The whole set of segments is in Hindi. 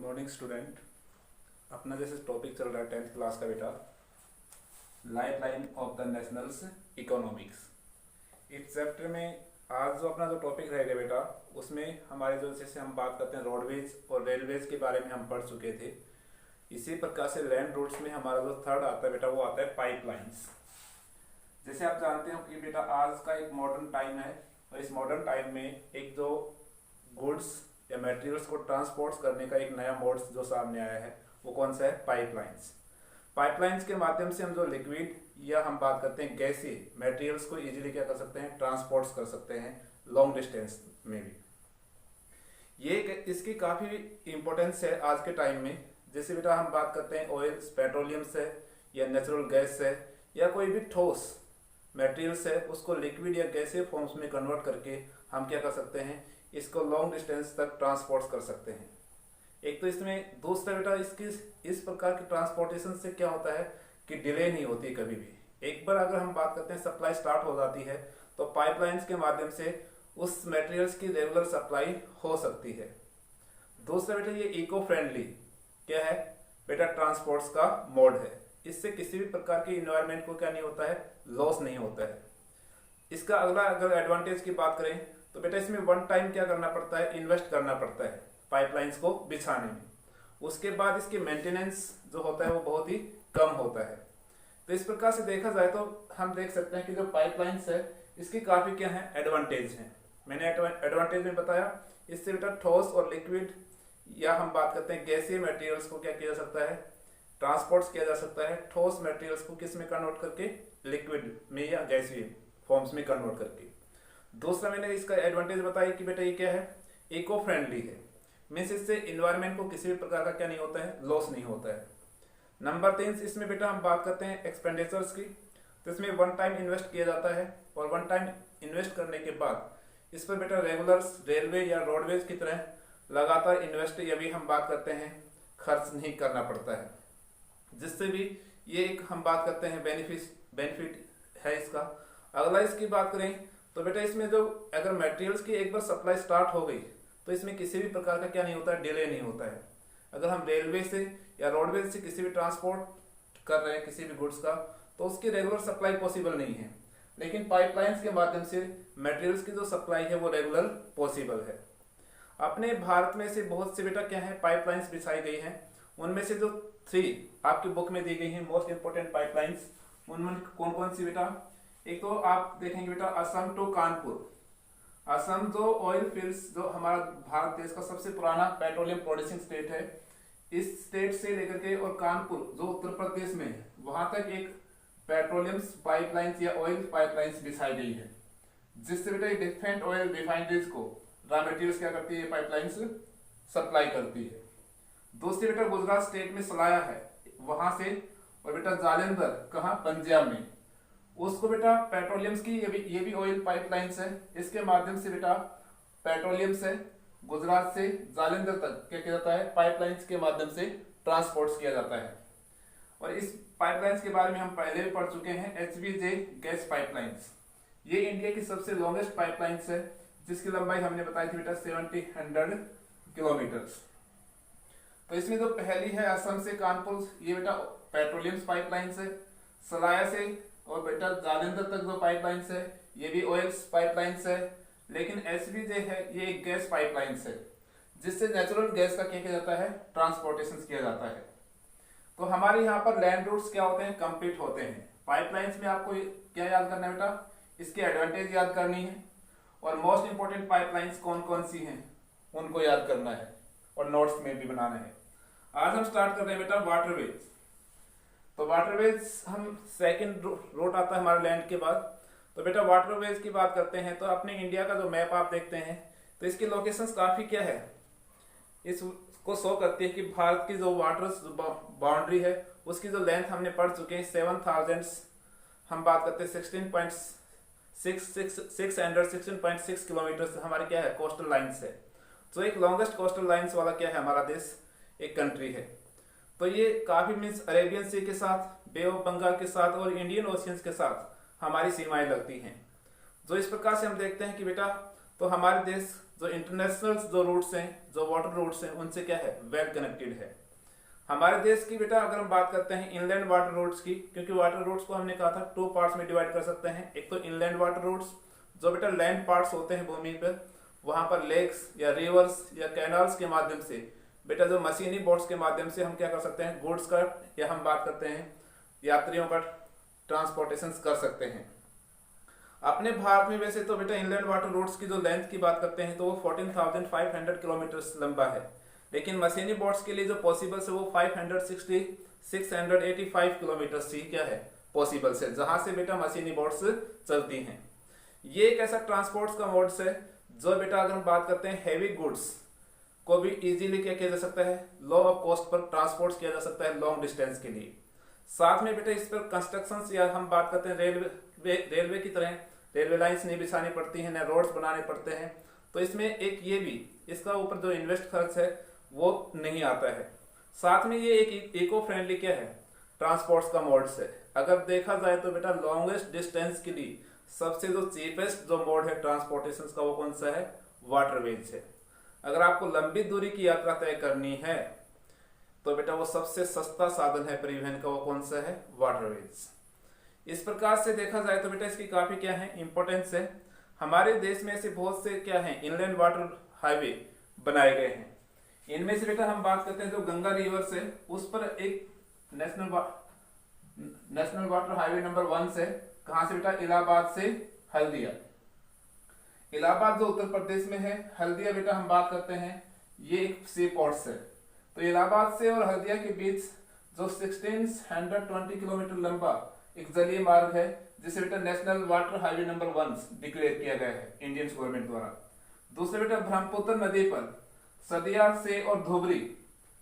Morning student. अपना जैसे टॉपिक चल रहा है 10th क्लास का बेटा, life line of the nationals economics. इस चैप्टर में आज जो अपना जो टॉपिक रहेगा बेटा, उसमें हमारे जो जैसे हम बात करते हैं रोडवेज और रेलवेज के बारे में हम पढ़ चुके थे। इसी प्रकार से लैंड रूट्स में हमारा जो थर्ड आता है बेटा, वो आता है पाइपलाइंस। जैसे आप जानते हो कि बेटा आज का एक मॉडर्न टाइम है और इस मॉडर्न टाइम में एक जो गुड्स या मटेरियल्स को ट्रांसपोर्ट करने का एक नया मोड जो सामने आया है, वो कौन सा है? पाइपलाइंस। पाइपलाइंस के माध्यम से हम जो लिक्विड या हम बात करते हैं गैसीय मटेरियल्स को इजीली क्या कर सकते हैं? ट्रांसपोर्ट कर सकते हैं लॉन्ग डिस्टेंस में भी। ये इसकी काफ़ी इम्पोर्टेंस है आज के टाइम में। जैसे बेटा हम बात करते हैं ऑयल, पेट्रोलियम से या नेचुरल गैस से या कोई भी ठोस मटेरियल्स है, उसको लिक्विड या गैसीय फॉर्म्स में कन्वर्ट करके हम क्या कर सकते हैं? इसको लॉन्ग डिस्टेंस तक ट्रांसपोर्ट कर सकते हैं। एक तो इसमें दूसरा बेटा, इसकी इस प्रकार की ट्रांसपोर्टेशन से क्या होता है कि डिले नहीं होती कभी भी। एक बार अगर हम बात करते हैं सप्लाई स्टार्ट हो जाती है तो पाइपलाइंस के माध्यम से उस मटेरियल्स की रेगुलर सप्लाई हो सकती है। दूसरा बेटा, ये इको फ्रेंडली क्या है बेटा? ट्रांसपोर्ट्स का मोड है। इससे किसी भी प्रकार की इन्वायरमेंट को क्या नहीं होता है? लॉस नहीं होता है। इसका अगला अगर एडवांटेज की बात करें तो बेटा, इसमें वन टाइम क्या करना पड़ता है? इन्वेस्ट करना पड़ता है पाइपलाइंस को बिछाने में। उसके बाद इसके मेंटेनेंस जो होता है वो बहुत ही कम होता है। तो इस प्रकार से देखा जाए तो हम देख सकते हैं कि जो पाइपलाइंस है इसकी काफी क्या है? एडवांटेज है। मैंने एडवांटेज में बताया, इससे बेटा ठोस और लिक्विड या हम बात करते हैं गैसीय मटेरियल्स को क्या किया जा सकता है? ट्रांसपोर्ट किया जा सकता है। ठोस मटेरियल्स को किस में कन्वर्ट करके? लिक्विड में या गैसीय फॉर्म्स में कन्वर्ट करके। दूसरा मैंने इसका एडवांटेज बताया कि बेटा ये क्या है? इको फ्रेंडली है। मीन्स इससे इन्वायरमेंट को किसी भी प्रकार का क्या नहीं होता है? लॉस नहीं होता है। नंबर 3, इसमें बेटा हम बात करते हैं एक्सपेंडिचर्स की। तो इसमें वन टाइम इन्वेस्ट किया जाता है और वन टाइम इन्वेस्ट करने के बाद इस पर बेटा रेगुलर रेलवे या रोडवेज की तरह लगातार इन्वेस्ट या भी हम बात करते हैं खर्च नहीं करना पड़ता है, जिससे भी ये एक हम बात करते हैं बेनिफिट है इसका। अगला इसकी बात करें तो बेटा, इसमें जो अगर मटेरियल्स की एक बार सप्लाई स्टार्ट हो गई तो इसमें किसी भी प्रकार का क्या नहीं होता है? डिले नहीं होता है। अगर हम रेलवे से या रोडवेज से किसी भी ट्रांसपोर्ट कर रहे हैं किसी भी गुड्स का, तो उसकी रेगुलर सप्लाई पॉसिबल नहीं है। लेकिन पाइपलाइंस के माध्यम से मटेरियल्स की जो सप्लाई है वो रेगुलर पॉसिबल है। अपने भारत में से बहुत से बेटा क्या है? पाइपलाइंस बिछाई गई हैं। उनमें से जो 3 आपकी बुक में दी गई है मोस्ट इंपोर्टेंट पाइपलाइंस, उनमें कौन कौन सी बेटा? एक तो आप देखेंगे बेटा असम टू कानपुर। असम जो ऑयल फील्ड्स, जो हमारा भारत देश का सबसे पुराना पेट्रोलियम प्रोड्यूसिंग स्टेट है, इस स्टेट से लेकर के और कानपुर जो उत्तर प्रदेश में है, वहां तक एक पेट्रोलियम पाइपलाइंस या ऑयल पाइपलाइंस बिछाई गई है, जिससे बेटा डिफरेंट ऑयल रिफाइनरीज को रॉ मटेरियल्स क्या करती है? पाइपलाइंस सप्लाई करती है। दूसरी बेटा गुजरात स्टेट में सलाया है, वहां से, और बेटा जालंधर कहाँ? पंजाब में। उसको बेटा पेट्रोलियम की ये भी ऑयल पाइपलाइंस है। इसके माध्यम से बेटा पेट्रोलियम से गुजरात से जालंधर तक क्या किया जाता है? पाइपलाइंस के माध्यम से ट्रांसपोर्ट किया जाता है। और इस पाइपलाइंस के बारे में हम पहले भी पढ़ चुके हैं, HVJ गैस पाइपलाइंस। ये इंडिया की सबसे लॉन्गेस्ट पाइपलाइंस है, जिसकी लंबाई हमने बताई थी बेटा 700 किलोमीटर। तो इसमें जो पहली है असम से कानपुर, ये बेटा पेट्रोलियम पाइपलाइंस है। सलाया से और बेटा जालंधर तक जो पाइपलाइंस है ये भी ऑयल्स पाइपलाइंस है। लेकिन HVJ है ये एक गैस पाइपलाइंस है, जिससे नेचुरल गैस का क्या किया जाता है? ट्रांसपोर्टेशन किया जाता है। तो हमारे यहाँ पर लैंड रूट्स क्या होते हैं? कंप्लीट होते हैं। पाइपलाइंस में आपको क्या याद करना है बेटा? इसके एडवांटेज याद करनी है और मोस्ट इंपोर्टेंट पाइपलाइंस कौन कौन सी हैं उनको याद करना है और नोट्स में भी बनाना है। आज हम स्टार्ट कर रहे हैं बेटा वाटरवेज। तो वाटरवेज हम सेकंड रूट आता है हमारे लैंड के बाद। तो बेटा वाटरवेज की बात करते हैं तो अपने इंडिया का जो मैप आप देखते हैं तो इसकी लोकेशंस काफी क्या है? इसको शो करती है कि भारत की जो वाटर बाउंड्री है उसकी जो लेंथ हमने पढ़ चुके हैं 7000, हम बात करते हैं 16.6 किलोमीटर हमारी क्या है? कोस्टल लाइन्स है। तो एक लॉन्गेस्ट कोस्टल लाइन्स वाला क्या है? हमारा देश एक कंट्री है। तो ये काफी मीन्स अरेबियन सी के साथ, बे ऑफ बंगाल के साथ और इंडियन ओशियंस के साथ हमारी सीमाएं लगती हैं। जो इस प्रकार से हम देखते हैं कि बेटा तो हमारे देश जो इंटरनेशनल जो रूट्स हैं, जो वाटर रूट्स हैं, उनसे क्या है, वेल कनेक्टेड है। हमारे देश की बेटा अगर हम बात करते हैं इनलैंड वाटर रूट्स की, क्योंकि वाटर रूट्स को हमने कहा था 2 पार्ट्स में डिवाइड कर सकते हैं। एक तो इनलैंड वाटर रूट्स, जो बेटा लैंड पार्ट्स होते हैं भूमि पर, वहां पर लेक्स या रिवर्स या कैनाल्स के माध्यम से बेटा जो मशीनी बोट्स के माध्यम से हम क्या कर सकते हैं, गुड्स का या हम बात करते हैं यात्रियों का ट्रांसपोर्टेशन कर सकते हैं। अपने भारत में वैसे तो बेटा इनलैंड वाटर रूट्स की जो लेंथ की बात करते हैं तो वो 14,500 किलोमीटर लंबा है, लेकिन मशीनी बोट्स के लिए जो पॉसिबल है वो 685 किलोमीटर ही क्या है, पॉसिबल है, जहां से बेटा मशीनी बोट्स चलती हैं। ये एक ऐसा ट्रांसपोर्ट का मोड्स है जो बेटा अगर हम बात करते हैं हैवी गुड्स को भी इजीली क्या किया जा सकता है, लो ऑफ कॉस्ट पर ट्रांसपोर्ट किया जा सकता है लॉन्ग डिस्टेंस के लिए। साथ में बेटा इस पर कंस्ट्रक्शन या हम बात करते हैं रेलवे की तरह रेलवे लाइंस नहीं बिछानी पड़ती हैं, न रोड्स बनाने पड़ते हैं, तो इसमें एक ये भी इसका ऊपर जो इन्वेस्ट खर्च है वो नहीं आता है। साथ में ये एक इको फ्रेंडली क्या है, ट्रांसपोर्ट्स का मोड्स है। अगर देखा जाए तो बेटा लॉन्गेस्ट डिस्टेंस के लिए सबसे जो चीपेस्ट जो मोड है ट्रांसपोर्टेशन का वो कौन सा है, वाटरवेज है। अगर आपको लंबी दूरी की यात्रा तय करनी है तो बेटा वो सबसे सस्ता साधन है परिवहन का, वो कौन सा है, वाटरवेज। इस प्रकार से देखा जाए तो बेटा इसकी काफी क्या है, इंपॉर्टेंस है। हमारे देश में ऐसे बहुत से क्या है, इनलैंड वाटर हाईवे बनाए गए हैं। इनमें से बेटा हम बात करते हैं जो गंगा रिवर से, उस पर एक नेशनल वाटर हाईवे नंबर 1 से, कहां से बेटा, इलाहाबाद से हल्दिया। इलाहाबाद जो उत्तर प्रदेश में है, हल्दिया बेटा हम बात करते हैं ये एक सी पोर्ट से। तो इलाहाबाद से और हल्दिया के बीच जो 1620 किलोमीटर लंबा एक जलीय मार्ग है, जिसे बेटा national water highway number 1 declare किया गया है इंडियन गवर्नमेंट द्वारा। दूसरे बेटा ब्रह्मपुत्र नदी पर सदिया से और धुबरी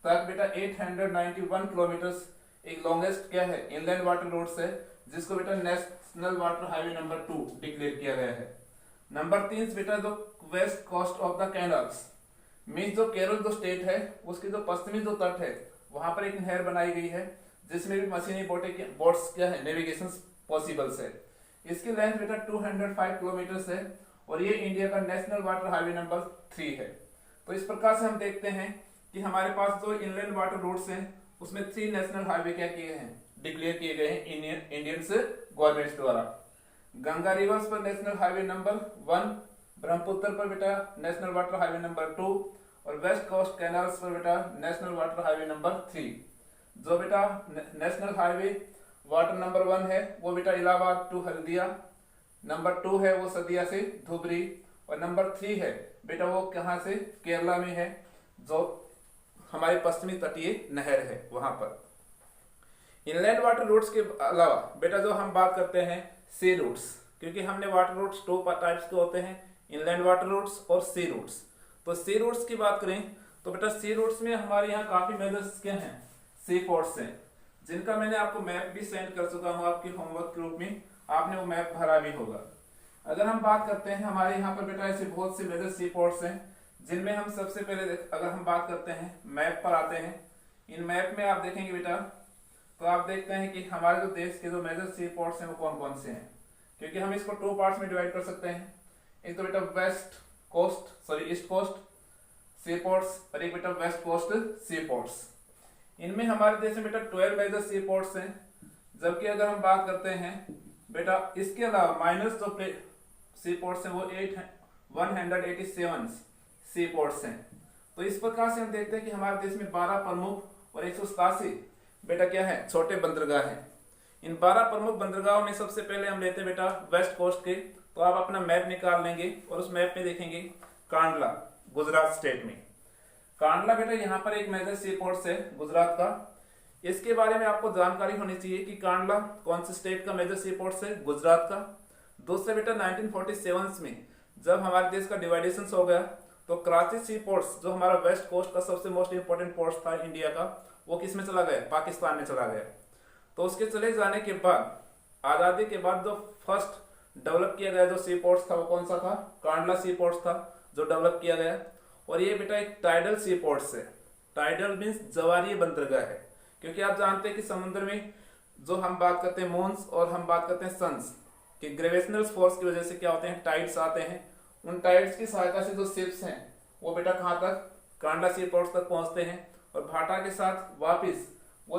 तक बेटा 891 किलोमीटर एक लॉन्गेस्ट क्या है, इनलैंड वाटर रोड्स है, जिसको बेटा national water highway number 2 declare किया गया है। नंबर 3 बेटा जो west coast of the canals, mean जो केरल जो स्टेट है उसकी जो पश्चिमी जो तट है वहां पर एक नहर बनाई गई है, जिसमें भी मशीनी बोट्स क्या है, नेविगेशन पॉसिबल्स है। इसकी लेंथ बेटा 205 किलोमीटर है और ये इंडिया का नेशनल वाटर हाईवे नंबर 3 है। तो इस प्रकार से हम देखते हैं कि हमारे पास जो इनलैंड वाटर रोड्स हैं उसमें 3 नेशनल हाईवे क्या किए हैं, डिक्लेयर किए गए हैं इंडियन गवर्नमेंट द्वारा। गंगा रिवर्स पर नेशनल हाईवे नंबर 1, ब्रह्मपुत्र पर बेटा नेशनल वाटर हाईवे नंबर 2 और वेस्ट कोस्ट कैनाल्स पर बेटा नेशनल वाटर हाईवे नंबर 3। जो बेटा नेशनल हाईवे वाटर नंबर 1 है वो बेटा इलाहाबाद टू हल्दिया, नंबर 2 है वो सदिया से धुबरी और नंबर 3 है बेटा वो कहां से, केरला में है, जो हमारे पश्चिमी तटीय नहर है वहां पर। इनलैंड वाटर रूट्स के अलावा बेटा जो हम बात करते हैं सी रूट्स, क्योंकि हमने वाटर रूट्स 2 टाइप्स के होते हैं, इनलैंड वाटर रूट्स और सी रूट्स। तो सी रूट्स की बात करें तो बेटा सी रूट्स में हमारे यहाँ काफी मेजर्स क्या हैं, सी पोर्ट्स हैं, जिनका मैंने आपको मैप भी सेंड कर चुका हूँ आपके होमवर्क ग्रुप में, आपने वो मैप भरा भी होगा। अगर हम बात करते हैं हमारे यहाँ पर बेटा ऐसे बहुत से मेजर सी पोर्ट्स हैं, जिनमें हम सबसे पहले अगर हम बात करते हैं मैप पर आते हैं। इन मैप में आप देखेंगे बेटा तो आप देखते हैं कि हमारे जो देश के जो मेजर सी पोर्ट्स हैं वो कौन कौन से हैं, क्योंकि हम इसको 2 पार्ट्स में डिवाइड कर सकते हैं। एक तो बेटा ईस्ट कोस्ट सी पोर्ट्स और एक बेटा वेस्ट कोस्ट सी पोर्ट्स। इनमें हमारे देश में बेटा 12 मेजर सी पोर्ट्स हैं, जबकि अगर हम बात करते हैं बेटा इसके अलावा माइनस जो सी पोर्ट्स हैं वो 187 सी पोर्ट्स हैं। तो इस प्रकार से हम देखते हैं कि हमारे देश में 12 प्रमुख और 187 बेटा क्या है, छोटे बंदरगाह हैं। इन 12 प्रमुख बंदरगाहों में सबसे पहले हम लेते हैं बेटा वेस्ट कोस्ट के। तो आप अपना मैप निकाल लेंगे और उस मैप में देखेंगे कांडला गुजरात स्टेट में। कांडला बेटा यहाँ पर एक मेजर सी पोर्ट है गुजरात का। इसके बारे में आपको जानकारी होनी चाहिए कि कांडला कौन से स्टेट का मेजर सी पोर्ट है, गुजरात का। दूसरे बेटा 1947 में जब हमारे देश का डिवाइडेशन हो गया तो कराची सी पोर्ट्स जो हमारा वेस्ट कोस्ट का सबसे मोस्ट इंपोर्टेंट पोर्ट था इंडिया का, वो किस में चला गया, पाकिस्तान में चला गया। तो उसके चले जाने के बाद आजादी के बाद जो फर्स्ट डेवलप किया गया जो सी पोर्ट्स था वो कौन सा था, कांडला सी पोर्ट्स था जो डेवलप किया गया। और ये बेटा एक टाइडल सी पोर्ट्स है। टाइडल मीन्स जवारीय बंदरगाह है, क्योंकि आप जानते हैं कि समुद्र में जो हम बात करते हैं मून्स और हम बात करते हैं सन्स कि ग्रेविटेशनल फोर्स की वजह से क्या होते हैं, टाइड्स आते हैं, उन टाइड्स की सहायता से जो शिप्स हैं वो बेटा कहाँ तक, कांडला सी पोर्ट्स तक पहुंचते हैं और भाटा के साथ वापिस वो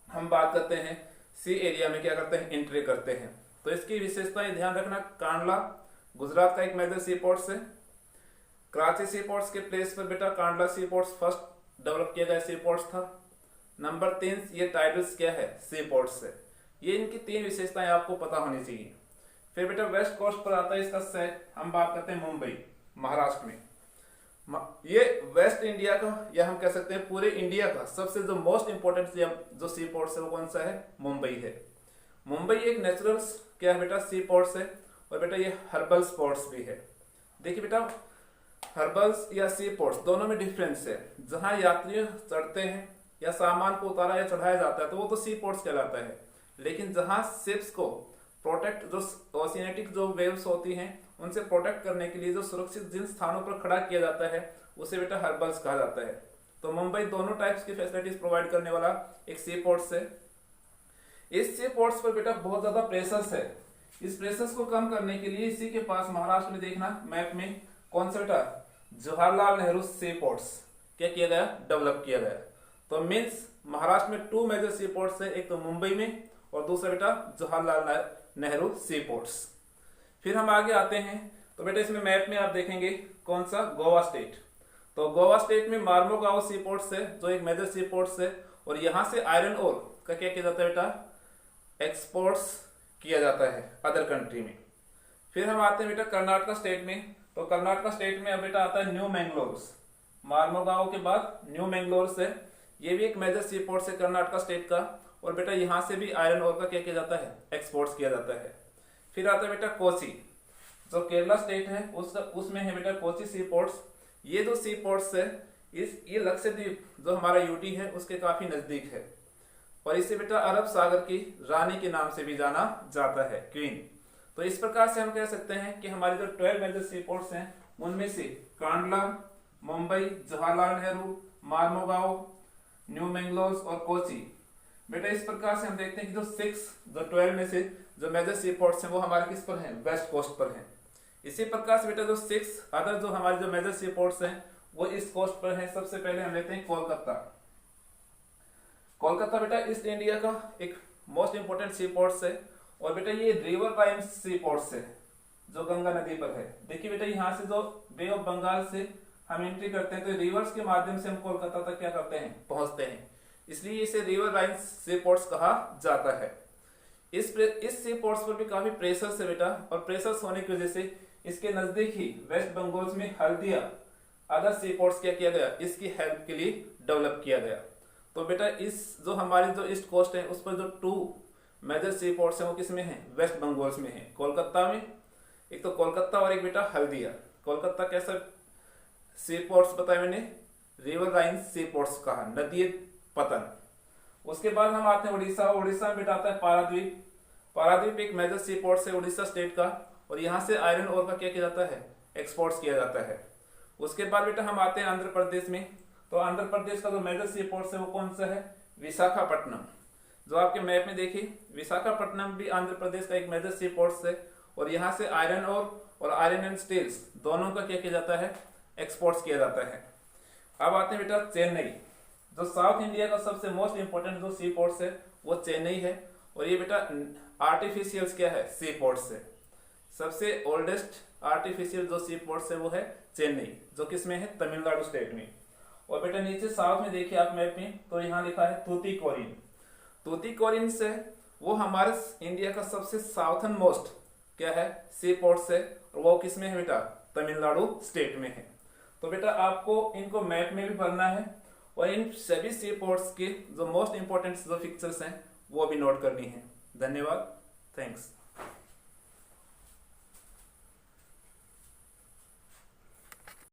हम बात करते हैं सी एरिया में क्या करते हैं, एंट्री करते हैं। तो इसकी विशेषताएं ध्यान रखना, कांडला गुजरात का एक मेजर सी पोर्ट्स है। कराची सी पोर्ट्स के प्लेस पर बेटा कांडला सी पोर्ट्स फर्स्ट डेवलप किया गया सी पोर्ट्स था। नंबर 3 ये टाइडल्स क्या है, सी पोर्ट्स है। ये इनकी 3 विशेषताएं आपको पता होनी चाहिए। फिर बेटा वेस्ट कोस्ट पर आता है इसका सेट, हम बात करते हैं मुंबई महाराष्ट्र में। ये वेस्ट इंडिया का या हम कह सकते हैं पूरे इंडिया का सबसे जो मोस्ट इंपोर्टेंट जो सी पोर्ट्स है वो कौन सा है, मुंबई है। मुंबई एक नेचुरल क्या है बेटा, सी पोर्ट्स है और बेटा ये हर्बल पोर्ट्स भी है। देखिए बेटा हर्बल्स या सी पोर्ट्स दोनों में डिफरेंस है। जहां यात्री चढ़ते हैं या सामान को उतारा या चढ़ाया जाता है तो वो तो सी पोर्ट्स कहलाता है, लेकिन जहां शिप्स को प्रोटेक्ट जो ओशिनेटिक जो वेव्स होती हैं उनसे प्रोटेक्ट करने के लिए जो सुरक्षित जिन स्थानों पर खड़ा किया जाता है उसे बेटा हर्बल्स कहा जाता है। तो मुंबई दोनों टाइप्स की फैसिलिटीज प्रोवाइड करने वाला एक सी पोर्ट्स है। इस सी पोर्ट्स पर बेटा बहुत ज्यादा प्रेशर्स है। इस प्रेशर्स को कम करने के लिए इसी के पास महाराष्ट्र में देखना मैप में कौन सा बेटा, जवाहरलाल नेहरू सी पोर्ट्स क्या किया गया, डेवलप किया गया। तो मीन्स महाराष्ट्र में 2 मेजर सी पोर्ट्स है, एक तो मुंबई में और दूसरा बेटा जवाहरलाल नेहरू सी पोर्ट्स। फिर हम आगे आते हैं तो बेटा इसमें मैप में आप देखेंगे कौन सा, गोवा स्टेट। तो गोवा स्टेट में मार्मोगांव सी पोर्ट्स है जो एक मेजर सी पोर्ट्स है और यहाँ से आयरन ओर का क्या किया जाता है बेटा, एक्सपोर्ट्स किया जाता है अदर कंट्री में। फिर हम आते हैं बेटा कर्नाटक स्टेट में। तो कर्नाटक स्टेट में अब बेटा आता है न्यू मैंगलोर्स, मार्मोगांव के बाद न्यू मैंगलोर्स है। ये भी एक मेजर सी पोर्ट्स है कर्नाटक स्टेट का और बेटा यहाँ से भी आयरन ओर का क्या किया जाता है, एक्सपोर्ट्स किया जाता है। फिर आता है बेटा कोची, जो केरला स्टेट है उसमें है बेटा कोची सी पोर्ट्स। ये जो सी पोर्ट्स है ये लक्षद्वीप जो हमारा यूटी है उसके काफी नजदीक है और इसे बेटा अरब सागर की रानी के नाम से भी जाना जाता है, क्वीन। तो इस प्रकार से हम कह सकते हैं कि हमारी जो 12 मेजर सी पोर्ट्स हैं उनमें से कांडला, मुंबई, जवाहरलाल नेहरू, मार्मोगांव, न्यू मैंगलोर और कोची। बेटा इस प्रकार से हम देखते हैं कि जो 12 में से जो मेजर सी पोर्ट्स हैं वो हमारे किस पर हैं, वेस्ट कोस्ट पर हैं। इसी प्रकार से बेटा जो 6 अदर जो हमारे जो मेजर सी पोर्ट्स हैं वो ईस्ट कोस्ट पर हैं। सबसे पहले हम लेते हैं कोलकाता। कोलकाता बेटा ईस्ट इंडिया का एक मोस्ट इंपोर्टेंट सी पोर्ट्स है और बेटा ये रिवर टाइम्स सी पोर्ट्स है जो गंगा नदी पर है। देखिए बेटा यहाँ से जो बे ऑफ बंगाल से हम एंट्री करते हैं तो रिवर्स के माध्यम से हम कोलकाता तक क्या करते हैं, पहुंचते हैं, इसलिए इसे रिवर लाइन्स सी पोर्ट्स कहा जाता है। इस सी पोर्ट्स पर भी काफी प्रेशर्स है बेटा और प्रेशर्स होने की वजह से इसके नजदीक ही वेस्ट बंगाल में हल्दिया अदर सी पोर्ट्स क्या किया गया, इसकी हेल्प के लिए डेवलप किया गया। तो बेटा इस जो हमारी जो ईस्ट कोस्ट है उस पर जो 2 मेजर सी पोर्ट्स हैं वो किस में है, वेस्ट बंगाल में है, कोलकाता में। एक तो कोलकाता और एक बेटा हल्दिया। कोलकाता कैसा सी पोर्ट्स बताया मैंने, रिवर लाइन सी पोर्ट्स कहा, नदी पतन। उसके बाद हम आते हैं उड़ीसा। उड़ीसा में बेटा आता है पारादीप। पारादीप एक मेजर सी पोर्ट्स है उड़ीसा स्टेट का और यहाँ से आयरन ओर का क्या किया जाता है, एक्सपोर्ट्स किया जाता है। उसके बाद बेटा हम आते हैं आंध्र प्रदेश में। तो आंध्र प्रदेश का जो मेजर सी पोर्ट्स है वो कौन सा है, विशाखापट्टनम। जो आपके मैप में देखिए विशाखापट्टनम भी आंध्र प्रदेश का एक मेजर सी पोर्ट्स है और यहाँ से आयरन और आयरन एंड स्टील्स दोनों का क्या किया जाता है, एक्सपोर्ट्स किया जाता है। अब आते हैं बेटा चेन्नई। जो साउथ इंडिया का सबसे मोस्ट इंपोर्टेंट जो सी पोर्ट्स है वो चेन्नई है और ये बेटा आर्टिफिशियल क्या है, सी पोर्ट्स है। सबसे ओल्डेस्ट आर्टिफिशियल जो सी पोर्ट्स है वो है चेन्नई जो किसमें है, तमिलनाडु स्टेट में। और बेटा नीचे साउथ में देखिए आप मैप में तो यहाँ लिखा है तूतीकोरिन। तूतीकोरिन से वो हमारे इंडिया का सबसे साउथर्न मोस्ट क्या है, सी पोर्ट्स है और वो किसमें है बेटा, तमिलनाडु स्टेट में है। तो बेटा आपको इनको मैप में भी भरना है और इन सभी सी पोर्ट्स के जो मोस्ट इंपोर्टेंट जो पिक्चर्स हैं वो भी नोट करनी है। धन्यवाद, थैंक्स।